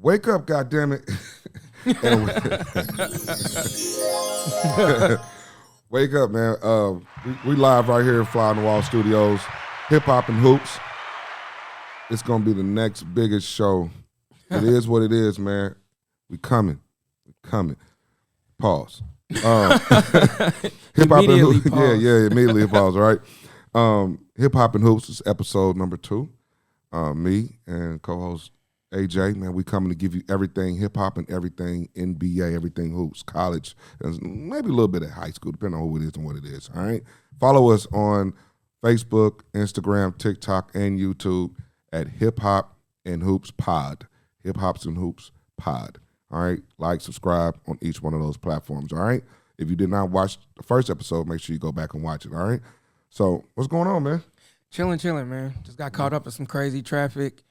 Wake up, goddammit. Wake up, man. We live right here in Fly on the Wall Studios. Hip Hop and Hoops. It's going to be the next biggest show. It is what it is, man. We coming. Pause. Hip Hop and Hoops. Yeah, immediately pause, right? Hip Hop and Hoops is episode number 2. Me and co-host AJ, man, we coming to give you everything hip hop and everything NBA, everything hoops, college, and maybe a little bit of high school, depending on who it is and what it is. All right. Follow us on Facebook, Instagram, TikTok, and YouTube at Hip Hop and Hoops Pod. Hip Hops and Hoops Pod. All right. Like, subscribe on each one of those platforms. All right. If you did not watch the first episode, make sure you go back and watch it. All right. So what's going on, man? Chilling, man. Just got caught up in some crazy traffic.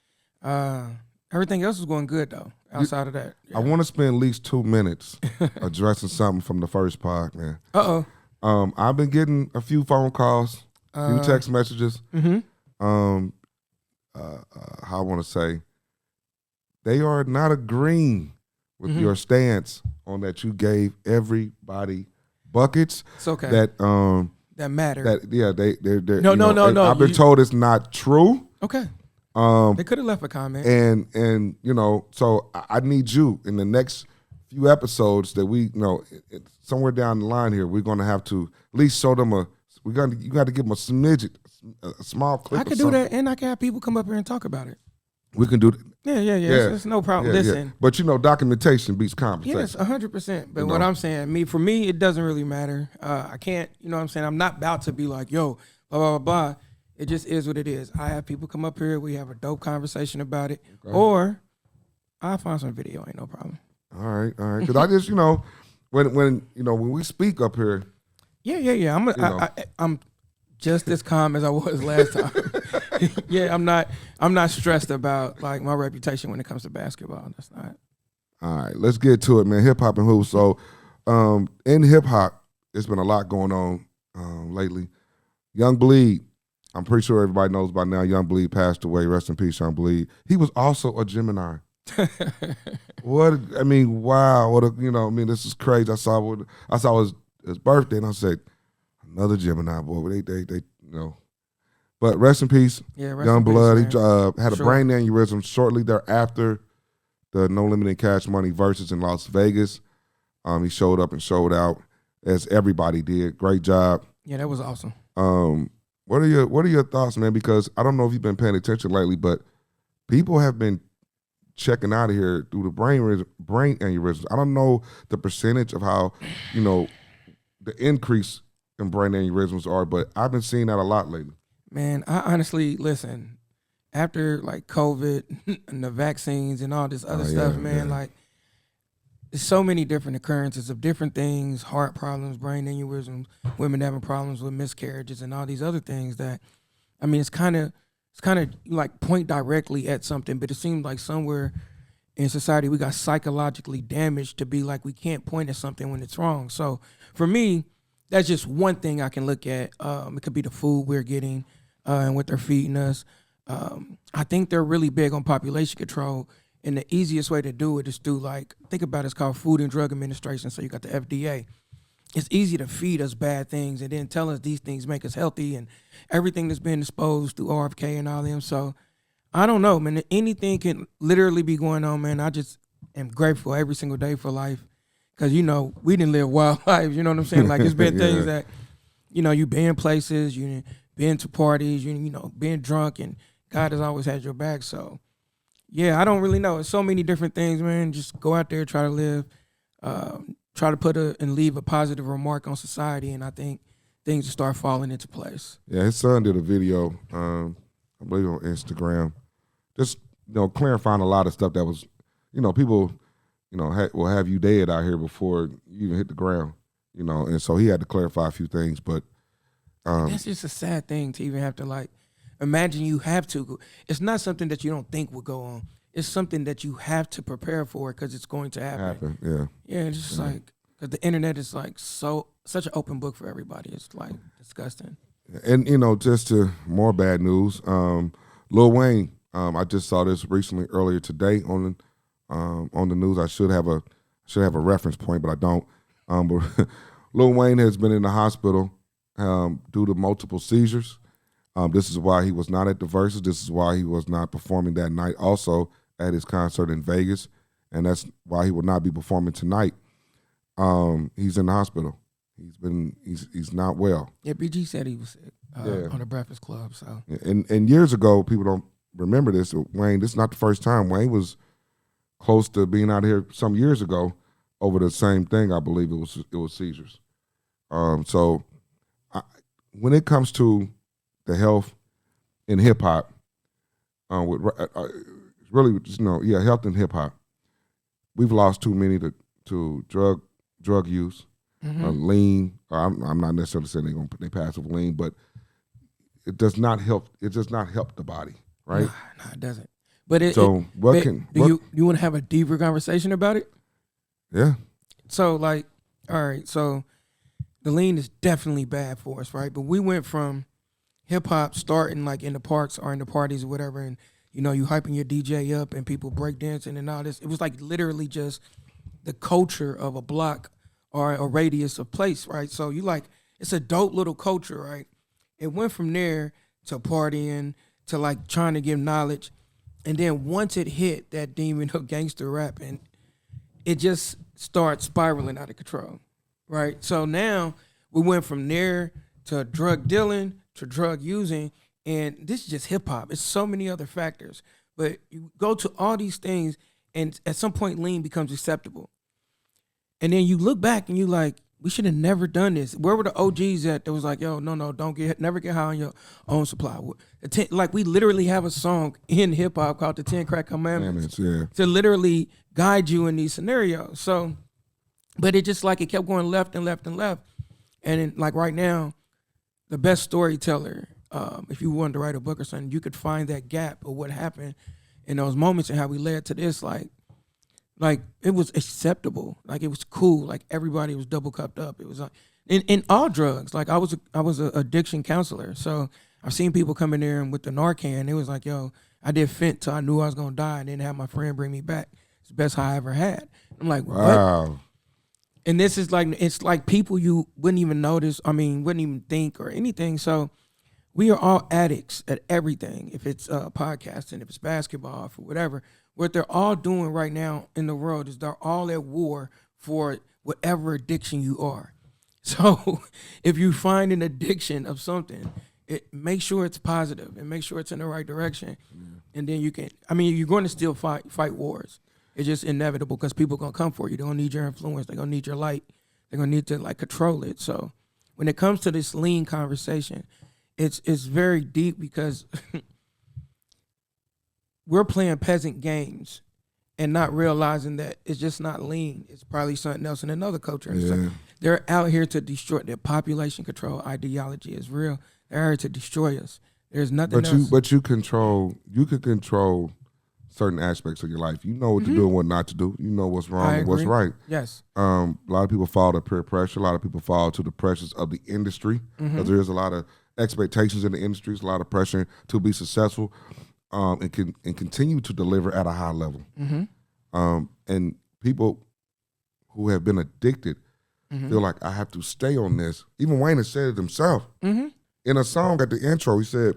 Everything else is going good, though, outside of that. Yeah. I want to spend at least 2 minutes addressing something from the first pod, man. Uh-oh. I've been getting a few phone calls, a few text messages. Mm-hmm. How I want to say, they are not agreeing with your stance on that you gave everybody buckets. It's okay. That matter. They're No. I've been told it's not true. Okay. They could have left a comment. And so I need you in the next few episodes that we, somewhere down the line here, we're going to have to at least show them you got to give them a smidget, a small clip. I could do that, and I can have people come up here and talk about it. We can do that. Yeah. It's no problem. Listen. But documentation beats conversation. Yes, 100%. But what I'm saying, for me, it doesn't really matter. I can't, I'm not about to be like, yo, blah, blah, blah, blah. It just is what it is. I have people come up here. We have a dope conversation about it. Okay. Or I'll find some video. Ain't no problem. All right. Because I just, when we speak up here. Yeah. I'm just as calm as I was last time. Yeah, I'm not stressed about like my reputation when it comes to basketball. That's not. All right, let's get to it, man. Hip hop and hoops. So, in hip hop, there's been a lot going on lately. Young Bleed. I'm pretty sure everybody knows by now. Young Bleed passed away. Rest in peace, Young Bleed. He was also a Gemini. Wow. This is crazy. I saw his birthday, and I said, another Gemini boy. They But rest in peace, Young Blood. He had a brain aneurysm shortly thereafter the No Limited Cash Money versus in Las Vegas. He showed up and showed out, as everybody did. Great job. Yeah, that was awesome. What are your thoughts, man? Because I don't know if you've been paying attention lately, but people have been checking out of here through the brain aneurysms. I don't know the percentage of how, the increase in brain aneurysms are, but I've been seeing that a lot lately. Man, I honestly, listen, after like COVID and the vaccines and all this other stuff, man, like there's so many different occurrences of different things, heart problems, brain aneurysms, women having problems with miscarriages and all these other things that, it's kind of like point directly at something, but it seems like somewhere in society we got psychologically damaged to be like we can't point at something when it's wrong. So for me, that's just one thing I can look at. It could be the food we're getting and what they're feeding us. I think they're really big on population control. And the easiest way to do it is through think about it's called Food and Drug Administration. So you got the FDA. It's easy to feed us bad things and then tell us these things make us healthy and everything that's been exposed through RFK and all them. So I don't know, man. Anything can literally be going on, man. I just am grateful every single day for life. Because, we didn't live wild lives. You know what I'm saying? Like, it's been things that, you been places, you been to parties, been drunk, and God has always had your back. So, yeah, I don't really know. It's so many different things, man. Just go out there, try to live, try to put and leave a positive remark on society, and I think things will start falling into place. Yeah, his son did a video, I believe on Instagram, just, clarifying a lot of stuff that was, people, will have you dead out here before you even hit the ground, and so he had to clarify a few things, but. That's just a sad thing to even have to imagine you have to. It's not something that you don't think will go on. It's something that you have to prepare for because it's going to happen. Yeah, it's just because the internet is such an open book for everybody. It's disgusting. And just to more bad news, Lil Wayne. I just saw this recently earlier today on on the news. I should have a reference point, but I don't. But Lil Wayne has been in the hospital due to multiple seizures. This is why he was not at the Versus. This is why he was not performing that night. Also at his concert in Vegas, and that's why he will not be performing tonight. He's in the hospital. He's not well. Yeah, BG said he was sick on the Breakfast Club. So and years ago, people don't remember this. Wayne, this is not the first time. Wayne was close to being out here some years ago over the same thing. I believe it was seizures. So when it comes to the health in hip hop, really, health in hip hop, we've lost too many to drug use. Lean. I'm not necessarily saying they pass with lean, but it does not help. It does not help the body, right? No, it doesn't. But you want to have a deeper conversation about it? Yeah. So all right. So the lean is definitely bad for us, right? But we went from hip hop starting like in the parks or in the parties or whatever, and you hyping your DJ up and people breakdancing and all this. It was like literally just the culture of a block or a radius of place, right? So it's a dope little culture, right? It went from there to partying to like trying to give knowledge. And then once it hit that demon of gangster rap, and it just starts spiraling out of control, right? So now we went from there to drug dealing to drug using, and this is just hip hop. It's so many other factors. But you go to all these things, and at some point lean becomes acceptable. And then you look back and you like, we should have never done this. Where were the OGs at that was like, yo, no, never get high on your own supply. We literally have a song in hip hop called the 10 Crack Commandments to literally guide you in these scenarios. So, but it just it kept going left and left and left. And then, right now, the best storyteller, if you wanted to write a book or something, you could find that gap of what happened in those moments and how we led to this, like it was acceptable, like it was cool, like everybody was double cupped up. It was like in all drugs. Like I was an addiction counselor, so I've seen people come in there and with the Narcan, it was like, yo, I did fent till I knew I was gonna die, and then have my friend bring me back. It's the best high I ever had. I'm like, wow. What? And this is it's like people you wouldn't even notice. I mean, wouldn't even think or anything. So we are all addicts at everything. If it's podcasting, if it's basketball, for whatever. What they're all doing right now in the world is they're all at war for whatever addiction you are. So if you find an addiction of something, make sure it's positive and make sure it's in the right direction. And then you're going to still fight wars. It's just inevitable because people are going to come for you. They're going to need your influence. They're going to need your light. They're going to need to control it. So when it comes to this lean conversation, it's very deep because we're playing peasant games and not realizing that it's just not lean. It's probably something else in another culture. Yeah. So they're out here to destroy. Their population control ideology is real. They're here to destroy us. There's nothing else. But you can control certain aspects of your life. You know what to do and what not to do. You know what's wrong and what's right. Yes. A lot of people fall to peer pressure. A lot of people fall to the pressures of the industry. Because there's a lot of expectations in the industry. There's a lot of pressure to be successful. And continue to deliver at a high level. And people who have been addicted feel like I have to stay on this. Even Wayne has said it himself. In a song at the intro, he said,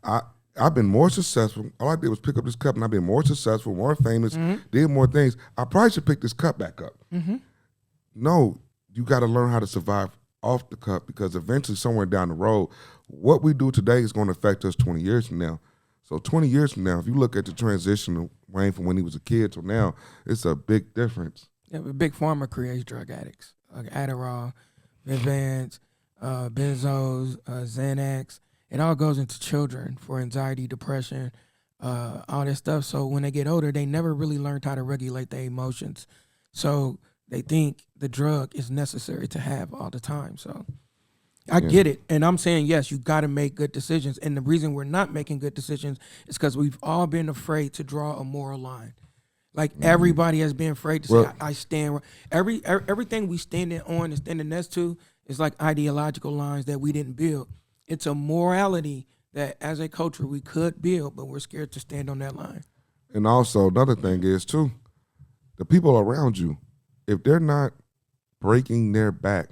I've been more successful. All I did was pick up this cup and I've been more successful, more famous, did more things. I probably should pick this cup back up. No, you got to learn how to survive off the cup because eventually somewhere down the road, what we do today is going to affect us 20 years from now. So 20 years from now, if you look at the transition of Wayne from when he was a kid till now, it's a big difference. Yeah, but Big Pharma creates drug addicts. Like Adderall, Vivans, benzos, Xanax. It all goes into children for anxiety, depression, all that stuff. So when they get older, they never really learned how to regulate their emotions. So they think the drug is necessary to have all the time. So I get it. And I'm saying, yes, you got to make good decisions. And the reason we're not making good decisions is because we've all been afraid to draw a moral line. Like everybody has been afraid to say, I stand. Everything we standing on and standing next to is like ideological lines that we didn't build. It's a morality that as a culture we could build, but we're scared to stand on that line. And also another thing is too, the people around you, if they're not breaking their back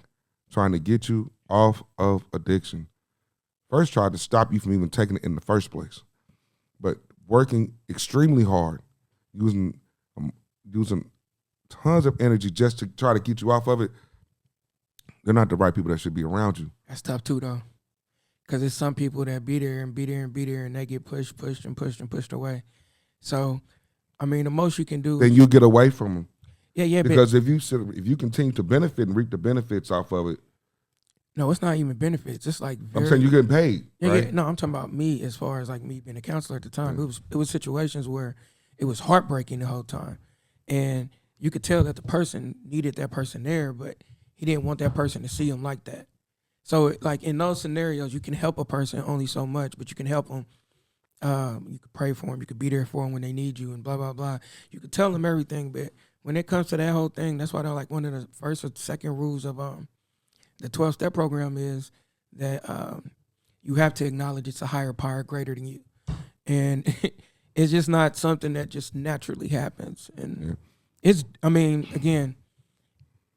trying to get you off of addiction, first try to stop you from even taking it in the first place. But working extremely hard, using tons of energy just to try to get you off of it, they're not the right people that should be around you. That's tough too, though, because there's some people that be there and be there and be there, and they get pushed away. So, I mean, the most you can do. Then you get away from them. Yeah. Because if you continue to benefit and reap the benefits off of it. No, it's not even benefits. It's like I'm saying you're getting paid. Yeah, right? yeah. No, I'm talking about me as far as like me being a counselor at the time. Yeah. It was situations where it was heartbreaking the whole time, and you could tell that the person needed that person there, but he didn't want that person to see him like that. So, like in those scenarios, you can help a person only so much, but you can help them. You could pray for them. You could be there for them when they need you, and blah blah blah. You could tell them everything, but when it comes to that whole thing, that's why they're like one of the first or second rules of the 12-step program is that you have to acknowledge it's a higher power greater than you, and it's just not something that just naturally happens. And it's, I mean, again,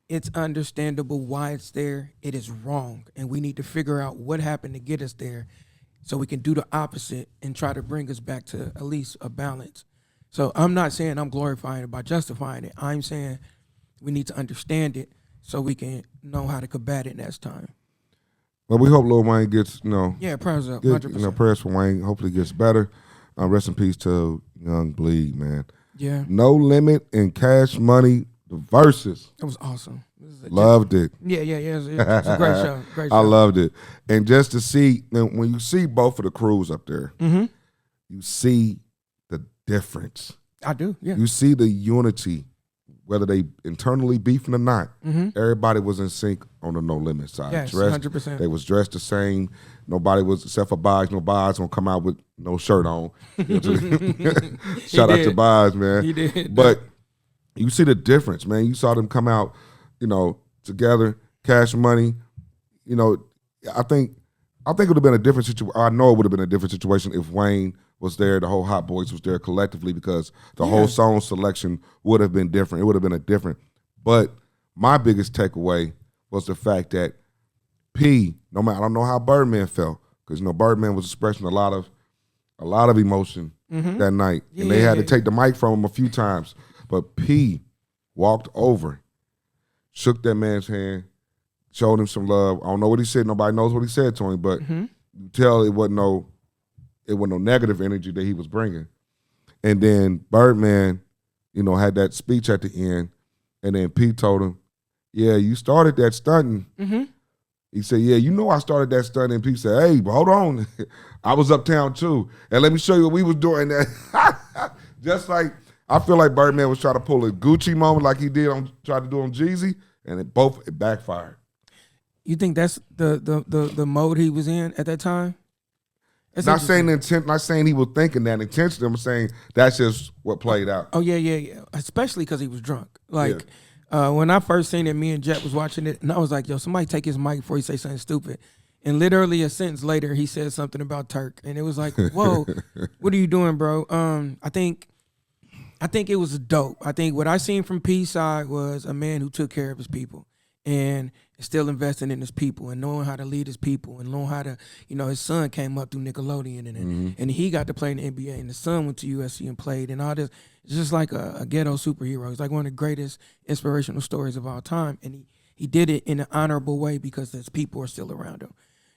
it's understandable why it's there. It is wrong, and we need to figure out what happened to get us there, so we can do the opposite and try to bring us back to at least a balance. So I'm not saying I'm glorifying it by justifying it. I'm saying we need to understand it so we can know how to combat it next time. Well, we hope Lil Wayne gets, Yeah, prayers up, 100%. Prayers for Wayne. Hopefully gets better. Rest in peace to Young Bleed, man. Yeah. No Limit and Cash Money, the verses. It was awesome. Loved it. Yeah. It's a great show. Great show. I loved it. And just to see, when you see both of the crews up there, you see the difference. I do, yeah. You see the unity, whether they internally beefing or not. Everybody was in sync on the No Limit side. Yes, 100%. They was dressed the same. Nobody was, except for Boggs. No Boggs gonna come out with no shirt on. Shout out to Boggs, man. He did. But you see the difference, man. You saw them come out, together, Cash Money. I think it would have been a different situation. I know it would have been a different situation if Wayne was there, the whole Hot Boys was there collectively, because the whole song selection would have been different. It would have been a different. But my biggest takeaway was the fact that P, no matter, I don't know how Birdman felt, because Birdman was expressing a lot of emotion that night, and they had to take the mic from him a few times. But P walked over, shook that man's hand, showed him some love. I don't know what he said. Nobody knows what he said to him, but you tell it wasn't no negative energy that he was bringing. And then Birdman, had that speech at the end, and then P told him, yeah, you started that stunting. He said, yeah, I started that stunting. And P said, hey, but hold on. I was uptown too. And let me show you what we was doing. Just like, I feel like Birdman was trying to pull a Gucci moment like he did tried to do on Jeezy, and it backfired. You think that's the mode he was in at that time? Not saying he was thinking that intentionally. I'm saying that's just what played out. Oh, yeah. Especially because he was drunk. Like, when I first seen it, me and Jet was watching it, and I was like, yo, somebody take his mic before he say something stupid. And literally a sentence later, he said something about Turk. And it was like, whoa, what are you doing, bro? I think it was dope. I think what I seen from P's side was a man who took care of his people and still investing in his people and knowing how to lead his people and knowing how to, his son came up through Nickelodeon and he got to play in the NBA, and the son went to USC and played and all this. It's just like a ghetto superhero. He's like one of the greatest inspirational stories of all time. And he did it in an honorable way because his people are still around him.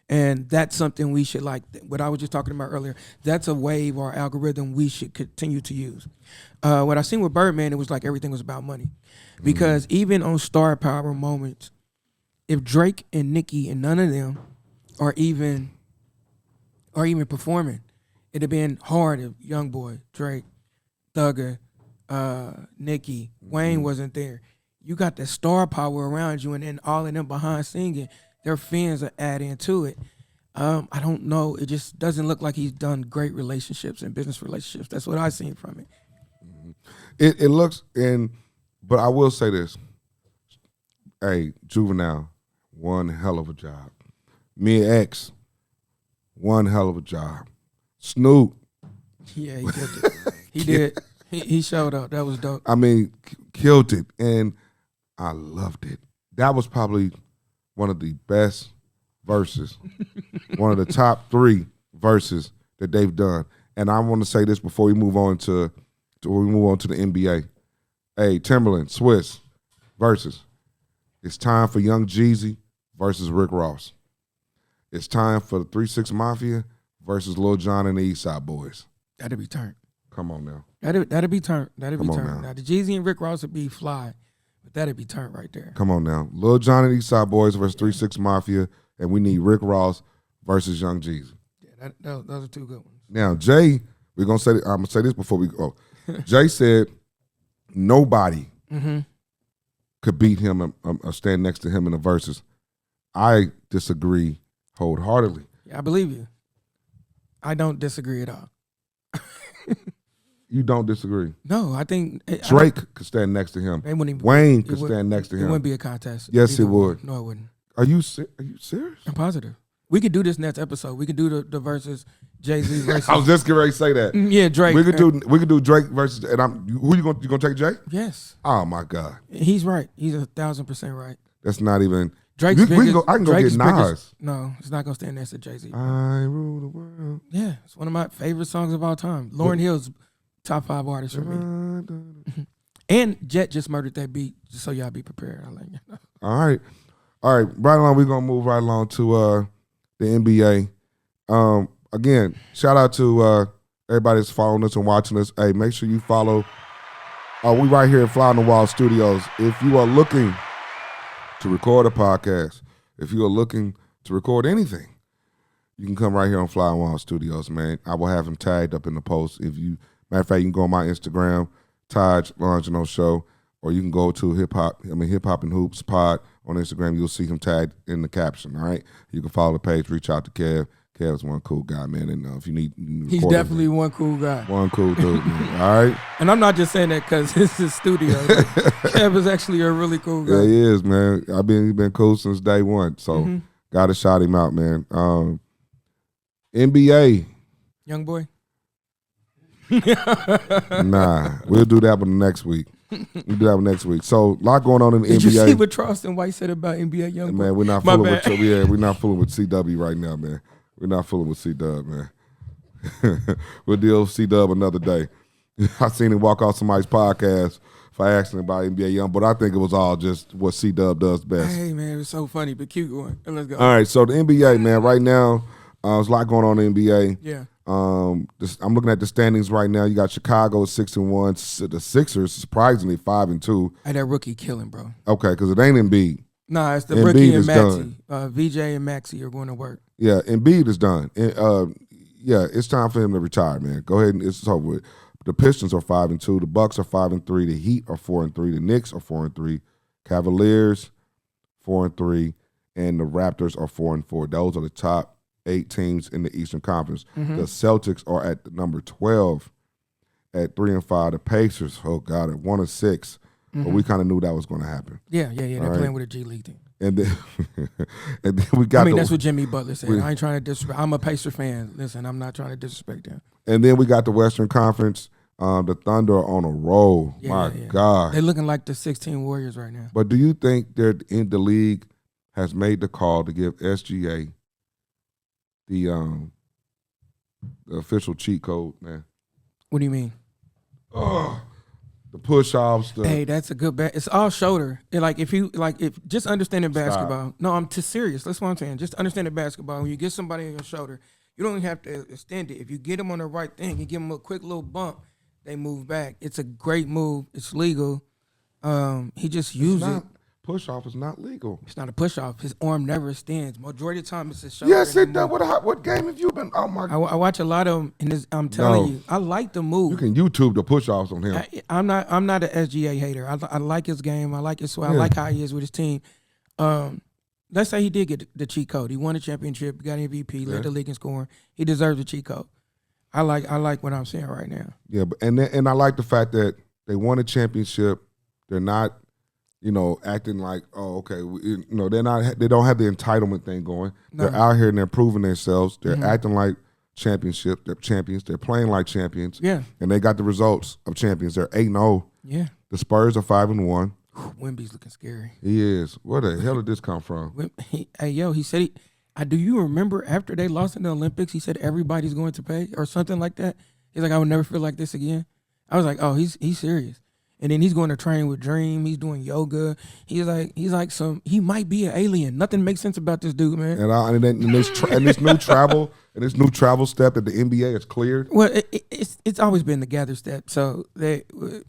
And that's something we should, like what I was just talking about earlier, that's a wave or algorithm we should continue to use. What I seen with Birdman, it was like everything was about money. Because even on star power moments, if Drake and Nicki and none of them are even performing, it'd have been hard if Youngboy, Drake, Thugger, Nicki, Wayne wasn't there. You got the star power around you, and then all of them behind singing, their fans are adding to it. I don't know. It just doesn't look like he's done great relationships and business relationships. That's what I've seen from it. It looks, but I will say this. Hey, Juvenile, one hell of a job. Me and X, one hell of a job. Snoop. Yeah, he did. He did. He showed up. That was dope. I mean, killed it, and I loved it. That was probably one of the best verses, one of the top 3 verses that they've done. And I want to say this before we move on to the NBA. Hey, Timberland, Swiss versus. It's time for Young Jeezy versus Rick Ross. It's time for the 3-6 Mafia versus Lil Jon and the East Side Boys. That'd be turned. Come on now. That'd be turned. That'd be turned. Now. Now the Jeezy and Rick Ross would be fly, but that'd be turned right there. Come on now. Lil Jon and East Side Boys versus 3-6 Mafia, and we need Rick Ross versus Young Jeezy. Yeah, those are 2 good ones. Now, Jay, I'm gonna say this before we go. Jay said nobody could beat him or stand next to him in the verses. I disagree wholeheartedly. Yeah, I believe you. I don't disagree at all. You don't disagree? No, I think Drake could stand next to him. Wayne could stand next to him. It wouldn't be a contest. Yes, it would. No, it wouldn't. Are you serious? I'm positive. We could do this next episode. We could do the versus Jay-Z versus. I was just getting ready to say that. Yeah, Drake. We could do Drake versus. And who you gonna take Jay? Yes. Oh my God. He's right. He's 1,000% right. That's not even. Drake's I can go get Nas. No, it's not gonna stand next to Jay-Z. I rule the world. Yeah, it's one of my favorite songs of all time. Lauryn Hill's top 5 artists for me. And Jet just murdered that beat. Just so y'all be prepared. I'll let you know. All right. Right along, we're gonna move right along to the NBA. Again, shout out to everybody that's following us and watching us. Hey, make sure you follow. We right here at Fly on the Wall Studios. If you are looking to record a podcast, if you are looking to record anything, you can come right here on Fly on the Wall Studios, man. I will have him tagged up in the post. Matter of fact, you can go on my Instagram, Taj Longino Show, or you can go to Hip Hop and Hoops Pod on Instagram. You'll see him tagged in the caption. All right, you can follow the page. Reach out to Kev. Kev's one cool guy, man. And if you need, he's definitely one cool guy. One cool dude, man. All right. And I'm not just saying that because it's his studio. Kev is actually a really cool guy. Yeah, he is, man. He's been cool since day one. So gotta shout him out, man. NBA. Young boy. Nah, we'll do that one next week. So, a lot going on in the NBA. Did you see what Charleston White said about NBA young boy? Man, we're not fooling with we're not fooling with CW right now, man. We're not fooling with C-Dub, man. We'll deal with C-Dub another day. I seen him walk off somebody's podcast for asking about NBA young, but I think it was all just what C-Dub does best. Hey, man, it was so funny, but keep going. Let's go. All right, so the NBA, man, right now, there's a lot going on in the NBA. Yeah. I'm looking at the standings right now. You got Chicago 6-1. The Sixers, surprisingly, 5-2. Hey, that rookie killing, bro. Okay, because it ain't Embiid. Nah, it's the rookie and Maxey. VJ and Maxey are going to work. Yeah, Embiid is done. It's time for him to retire, man. Go ahead and it's over with. The Pistons are 5-2. The Bucks are 5-3. The Heat are 4-3. The Knicks are 4-3. Cavaliers 4-3, and the Raptors are 4-4. Those are the top 8 teams in the Eastern Conference. The Celtics are at number 12 at 3-5. The Pacers, oh God, at 1-6. But we kind of knew that was going to happen. Yeah. They're playing with a G League team. And then we got. that's what Jimmy Butler said. I ain't trying to disrespect. I'm a Pacer fan. Listen, I'm not trying to disrespect them. And then we got the Western Conference. The Thunder are on a roll. My God, they're looking like the 16 Warriors right now. But do you think that in the league has made the call to give SGA the official cheat code, man? What do you mean? The push-offs. Hey, that's a good bet. It's all shoulder. If just understanding basketball. Stop. No, I'm too serious. That's what I'm saying. Just understanding basketball. When you get somebody on your shoulder, you don't even have to extend it. If you get them on the right thing, you give them a quick little bump, they move back. It's a great move. It's legal. He just used it. Push-off is not legal. It's not a push-off. His arm never extends. Majority of the time, it's his shoulder. Yes, it does. What game have you been? Oh, my God. I watch a lot of them, and I'm telling you, I like the move. You can YouTube the push-offs on him. I'm not an SGA hater. I like his game. I like his swag. I like how he is with his team. Let's say he did get the cheat code. He won a championship, got an MVP, led the league in scoring. He deserves a cheat code. I like what I'm saying right now. Yeah, but and I like the fact that they won a championship. They're not, acting like, oh, okay, they don't have the entitlement thing going. No. They're out here and they're proving themselves. They're acting like championship. They're champions. They're playing like champions. Yeah. And they got the results of champions. They're 8-0. Yeah. The Spurs are 5-1. Wemby's looking scary. He is. Where the hell did this come from? He said do you remember after they lost in the Olympics, he said everybody's going to pay or something like that? He's like, I would never feel like this again. I was like, oh, he's serious. And then he's going to train with Dream. He's doing yoga. He might be an alien. Nothing makes sense about this dude, man. And this new travel step that the NBA has cleared. Well, it's always been the gather step. So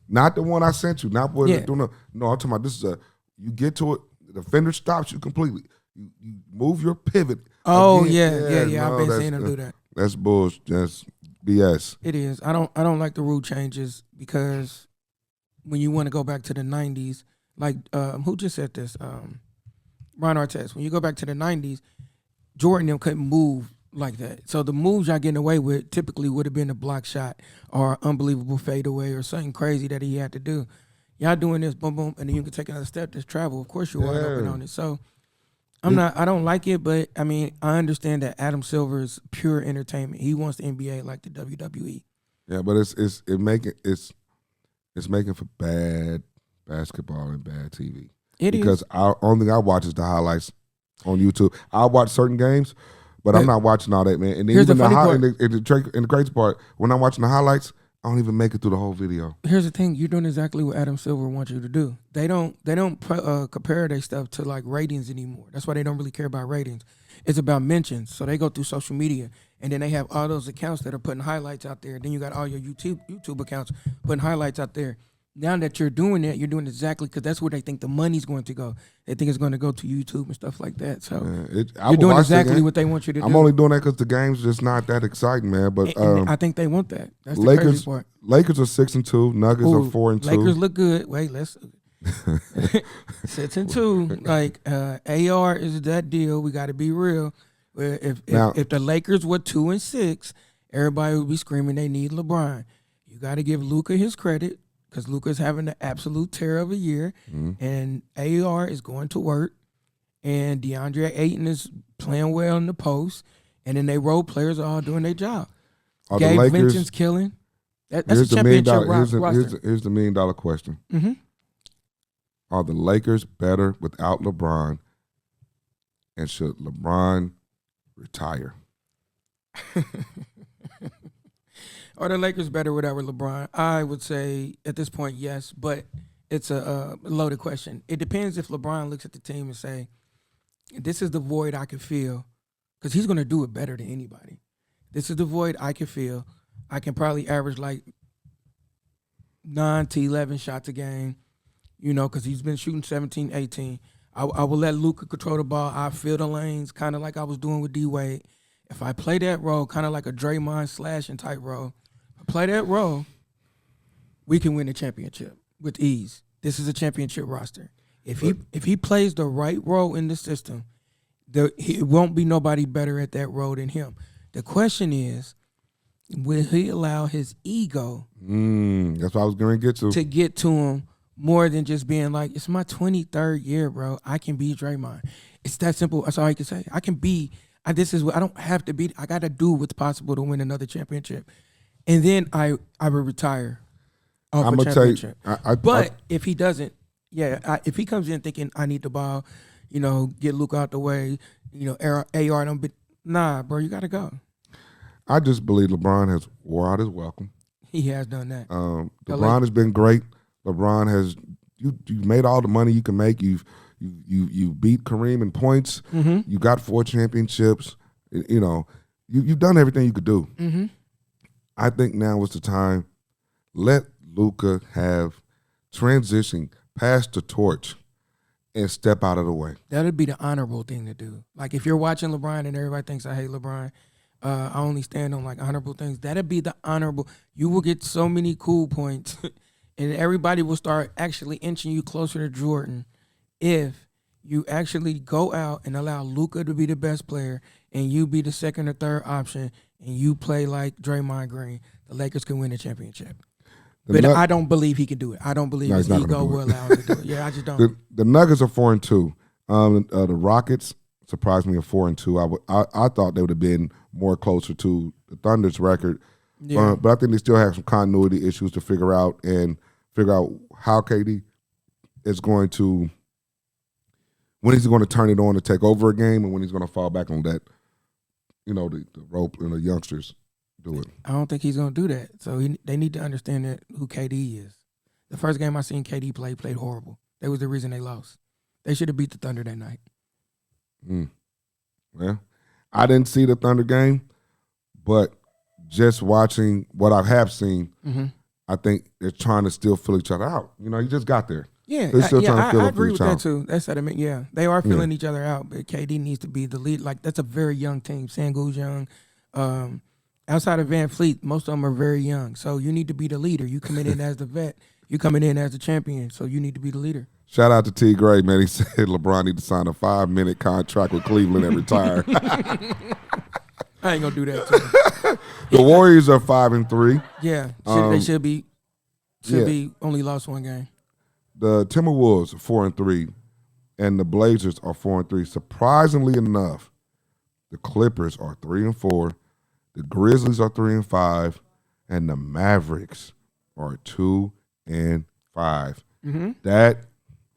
not the one I sent you. Not what yeah. No, I'm talking about this is you get to it. The fender stops you completely. You move your pivot. Oh again. yeah. I've been seeing him do that. That's bullshit. That's BS. It is. I don't like the rule changes because when you want to go back to the 90s, like who just said this? Ron Artest. When you go back to the 90s, Jordan them couldn't move like that. So the moves y'all getting away with typically would have been a block shot or unbelievable fadeaway or something crazy that he had to do. Y'all doing this, boom, boom, and then you can take another step. This travel, of course, you're wide open on it. So I don't like it, but I mean, I understand that Adam Silver is pure entertainment. He wants the NBA like the WWE. Yeah, but it's making for bad basketball and bad TV. Because only thing I watch is the highlights on YouTube. I watch certain games, but I'm not watching all that, man. And then even the crazy part, when I'm watching the highlights, I don't even make it through the whole video. Here's the thing: you're doing exactly what Adam Silver wants you to do. They don't compare their stuff to like ratings anymore. That's why they don't really care about ratings. It's about mentions. So they go through social media, and then they have all those accounts that are putting highlights out there. Then you got all your YouTube accounts putting highlights out there. Now that you're doing that, you're doing exactly because that's where they think the money's going to go. They think it's going to go to YouTube and stuff like that. So you're doing exactly what they want you to do. I'm only doing that because the game's just not that exciting, man. But and I think they want that. That's the crazy part. Lakers are 6-2. Nuggets are 4-2. Lakers look good. Wait, let's 6-2. Like AR is that deal. We got to be real. If the Lakers were 2-6, everybody would be screaming they need LeBron. You got to give Luka his credit. Because Luka's having the absolute tear of a year, and AR is going to work, and DeAndre Ayton is playing well in the post, and then they role players are all doing their job. Gabe Vincent's killing. That's a championship roster. Here's the $1 million question. Mm-hmm. Are the Lakers better without LeBron, and should LeBron retire? Are the Lakers better without LeBron? I would say at this point, yes, but it's a loaded question. It depends if LeBron looks at the team and say, this is the void I can feel, because he's going to do it better than anybody. This is the void I can feel. I can probably average like 9 to 11 shots a game, because he's been shooting 17, 18. I will let Luka control the ball. I fill the lanes, kind of like I was doing with D-Wade. If I play that role, kind of like a Draymond slashing type role, play that role, we can win the championship with ease. This is a championship roster. If he plays the right role in the system, it won't be nobody better at that role than him. The question is, will he allow his ego? That's what I was going to get to him more than just being like, it's my 23rd year, bro. I can be Draymond. It's that simple. That's all I can say. I can be. This is what I don't have to be. I got to do what's possible to win another championship. And then I would retire off a championship. But if he doesn't, if he comes in thinking I need the ball, get Luka out the way, AR don't be, nah, bro, you got to go. I just believe LeBron has wore out his welcome. He has done that. LeBron has been great. LeBron has you made all the money you can make. You beat Kareem in points. Mm-hmm. You got 4 championships. You've done everything you could do. Mm-hmm. I think now is the time. Let Luka have transition, pass the torch, and step out of the way. That would be the honorable thing to do. Like if you're watching LeBron and everybody thinks I hate LeBron, I only stand on like honorable things. That'd be the honorable. You will get so many cool points, and everybody will start actually inching you closer to Jordan if you actually go out and allow Luka to be the best player and you be the second or third option and you play like Draymond Green. The Lakers can win the championship. I don't believe he can do it. I don't believe his ego will allow him to do it. Yeah, I just don't. The Nuggets are 4-2. The Rockets surprised me at 4-2. I thought they would have been more closer to Thunder's record. Yeah. But I think they still have some continuity issues to figure out how KD is going to, when he's going to turn it on to take over a game and when he's going to fall back on that, the rope and the youngsters do it. I don't think he's going to do that. So they need to understand that who KD is. The first game I seen KD played horrible. That was the reason they lost. They should have beat the Thunder that night. Well, I didn't see the Thunder game, but just watching what I have seen, I think they're trying to still fill each other out. You just got there. Yeah, I agree with that too. That's what I mean. Yeah, they are filling each other out, but KD needs to be the lead. Like, that's a very young team. Sengun's young. Outside of Van Fleet, most of them are very young. So you need to be the leader. You coming in as the vet. You coming in as the champion. So you need to be the leader. Shout out to T. Gray, man. He said LeBron need to sign a 5-minute contract with Cleveland and retire. I ain't gonna do that too. The Warriors are 5-3. Yeah, they should be only lost one game. The Timberwolves are 4-3, and the Blazers are 4-3. Surprisingly enough, the Clippers are 3-4, the Grizzlies are 3-5, and the Mavericks are 2-5. That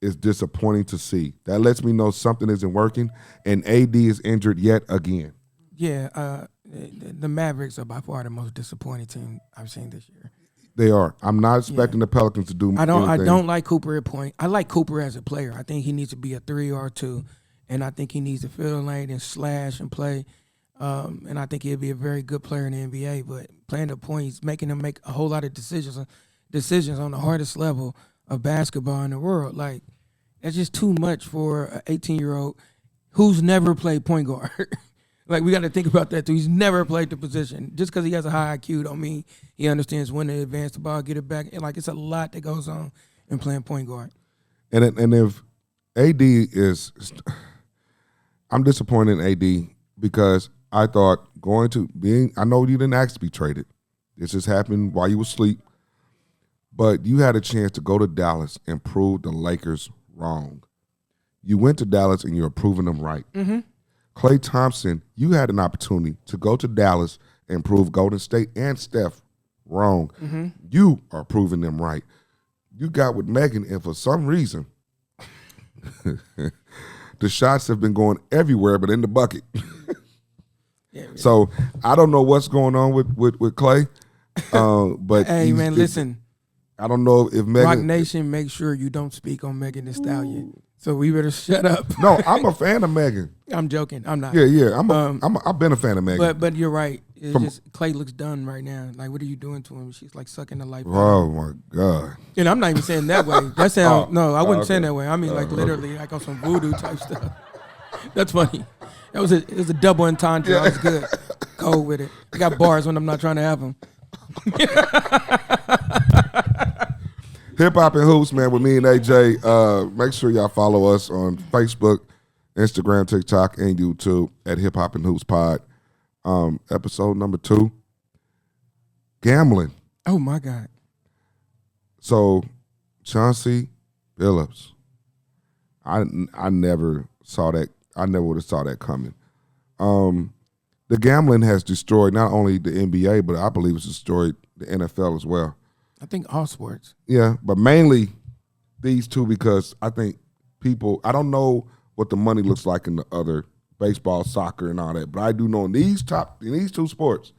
is disappointing to see. That lets me know something isn't working, and AD is injured yet again. Yeah, the Mavericks are by far the most disappointing team I've seen this year. They are. I'm not expecting the Pelicans to do anything. I don't like Cooper at point. I like Cooper as a player. I think he needs to be a 3 or a 2, and I think he needs to fill the lane and slash and play. And I think he'll be a very good player in the NBA. But playing the point, he's making him make a whole lot of decisions on the hardest level of basketball in the world. Like, that's just too much for an 18-year-old who's never played point guard. Like, we got to think about that, too. He's never played the position. Just because he has a high IQ don't mean he understands when to advance the ball, get it back. And, it's a lot that goes on in playing point guard. And if AD is – I'm disappointed in AD because I thought I know you didn't ask to be traded. This just happened while you were asleep. But you had a chance to go to Dallas and prove the Lakers wrong. You went to Dallas and you're proving them right. Klay Thompson, you had an opportunity to go to Dallas and prove Golden State and Steph wrong. You are proving them right. You got with Megan, and for some reason, the shots have been going everywhere but in the bucket. So I don't know what's going on with Klay. But hey, man, listen. I don't know if Megan. Rock Nation, make sure you don't speak on Megan Thee Stallion. So we better shut up. No, I'm a fan of Megan. I'm joking. I'm not. Yeah. I've been a fan of Megan. But you're right. Just Klay looks done right now. Like, what are you doing to him? She's like sucking the life out of him. Oh my God. And I'm not even saying that way. That sounds I wouldn't say that way. I mean, literally, like on some voodoo type stuff. That's funny. It was a double entendre. I was good. Cold with it. I got bars when I'm not trying to have them. Hip Hop and Hoops, man, with me and AJ. Make sure y'all follow us on Facebook, Instagram, TikTok, and YouTube at Hip Hop and Hoops Pod. Episode number 2, gambling. Oh my God. So Chauncey Billups, I never saw that. I never would have saw that coming. The gambling has destroyed not only the NBA, but I believe it's destroyed the NFL as well. I think all sports. Yeah, but mainly these two because I think I don't know what the money looks like in the other baseball, soccer, and all that, but I do know in these two sports,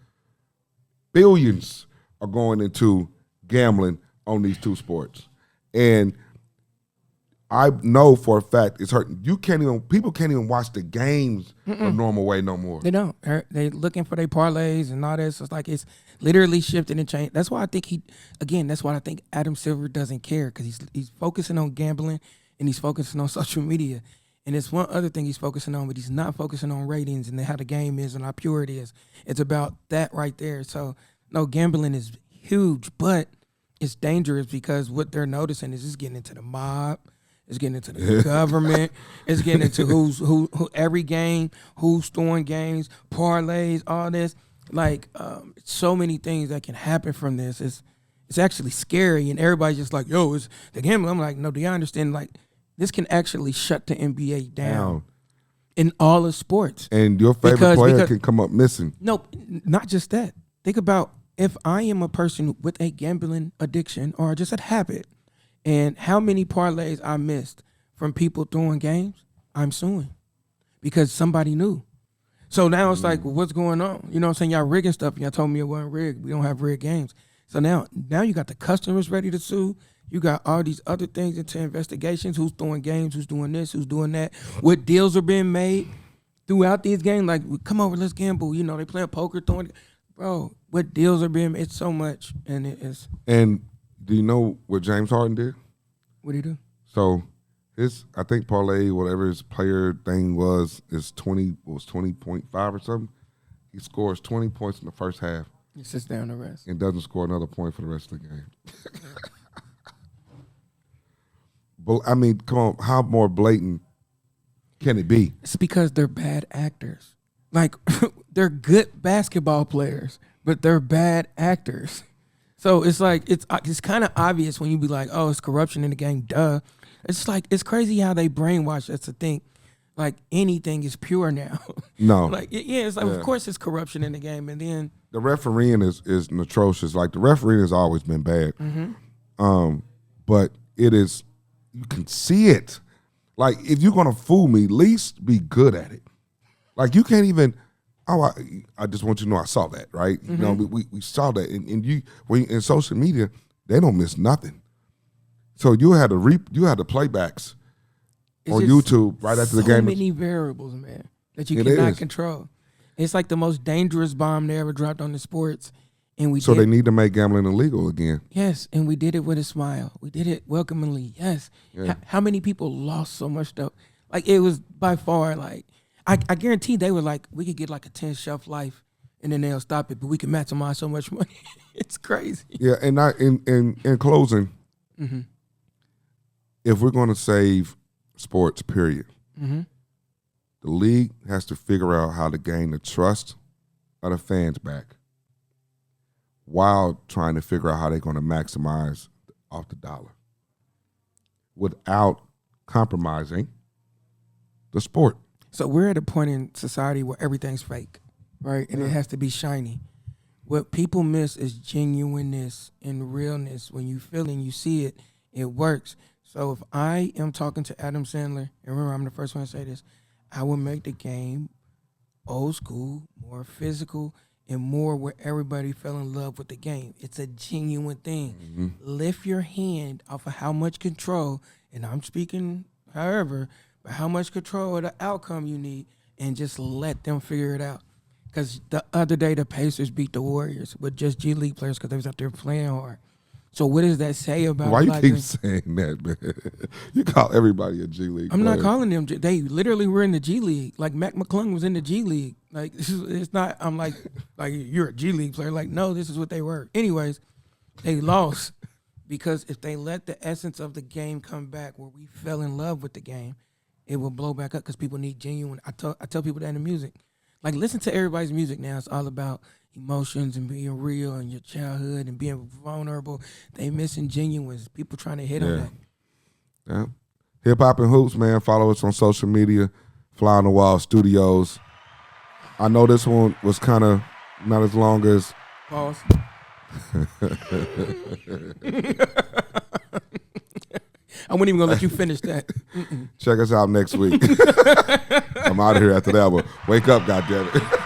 billions are going into gambling on these two sports. And I know for a fact it's hurting. People can't even watch the games a normal way no more. They don't. They looking for their parlays and all that. So it's literally shifting and changing. That's why I think that's why I think Adam Silver doesn't care, because he's focusing on gambling and he's focusing on social media. And it's one other thing he's focusing on, but he's not focusing on ratings and how the game is and how pure it is. It's about that right there. So no, gambling is huge, but it's dangerous because what they're noticing is it's getting into the mob. It's getting into the government. It's getting into who every game, who's throwing games, parlays, all this. Like, so many things that can happen from this. It's actually scary, and everybody's just like, yo, it's the gambling. I'm like, no, do y'all understand? Like, this can actually shut the NBA down. in all of sports. And your favorite player can come up missing. No, not just that. Think about if I am a person with a gambling addiction or just a habit, and how many parlays I missed from people throwing games, I'm suing because somebody knew. So now it's like, well, what's going on? You know what I'm saying? Y'all rigging stuff, and y'all told me it wasn't rigged. We don't have rigged games. So now you got the customers ready to sue. You got all these other things into investigations. Who's throwing games? Who's doing this? Who's doing that? What deals are being made throughout these games? Like, come over, let's gamble. You know, they playing poker, throwing. Bro, what deals are being made? It's so much, and it is. And do you know what James Harden did? What did he do? So I think parlay, whatever his player thing was 20.5 or something. He scores 20 points in the first half. He sits down the rest. And doesn't score another point for the rest of the game. But I mean, come on, how more blatant can it be? It's because they're bad actors. Like, they're good basketball players, but they're bad actors. So it's like, it's kind of obvious when you be like, oh, it's corruption in the game, duh. It's like, it's crazy how they brainwash us to think like anything is pure now. No. Like, yeah, it's like, of course it's corruption in the game. And then the refereeing is atrocious. Like, the refereeing has always been bad. But it is, you can see it. Like, if you're going to fool me, at least be good at it. Like, you can't even, I just want you to know I saw that, right? You know, we saw that. And when in social media, they don't miss nothing. So you had the playbacks on YouTube right after the game. So many variables, man, that you cannot control. It's like the most dangerous bomb they ever dropped on the sports. And they need to make gambling illegal again. Yes, and we did it with a smile. We did it welcomingly. Yes. Yeah. How many people lost so much stuff? Like, it was by far, like, I guarantee they were like, we could get like a 10 shelf life and then they'll stop it, but we can maximize so much money. It's crazy. Yeah, and in closing, if we're going to save sports, period, the league has to figure out how to gain the trust of the fans back while trying to figure out how they're going to maximize off the dollar without compromising the sport. So we're at a point in society where everything's fake, right? And it has to be shiny. What people miss is genuineness and realness. When you feel it and you see it, it works. So if I am talking to Adam Sandler, and remember I'm the first one to say this, I will make the game old school, more physical, and more where everybody fell in love with the game. It's a genuine thing. Lift your hand off of how much control, and I'm speaking however, but how much control of the outcome you need, and just let them figure it out. Because the other day, the Pacers beat the Warriors with just G League players because they was out there playing hard. So what does that say about? Why you keep saying that, man? You call everybody a G League. I'm not calling them. They literally were in the G League. Like Mac McClung was in the G League. Like it's not. I'm like you're a G League player. Like, no, this is what they were. Anyways, they lost because if they let the essence of the game come back, where we fell in love with the game, it will blow back up because people need genuine. I tell people that in the music. Like, listen to everybody's music now. It's all about emotions and being real and your childhood and being vulnerable. They missing genuine. People trying to hit on that. Yeah. Hip Hop and Hoops, man. Follow us on social media. Fly on the Wall Studios. I know this one was kind of not as long as. Pause. I wasn't even going to let you finish that. Check us out next week. I'm out of here after that one. Wake up, goddammit.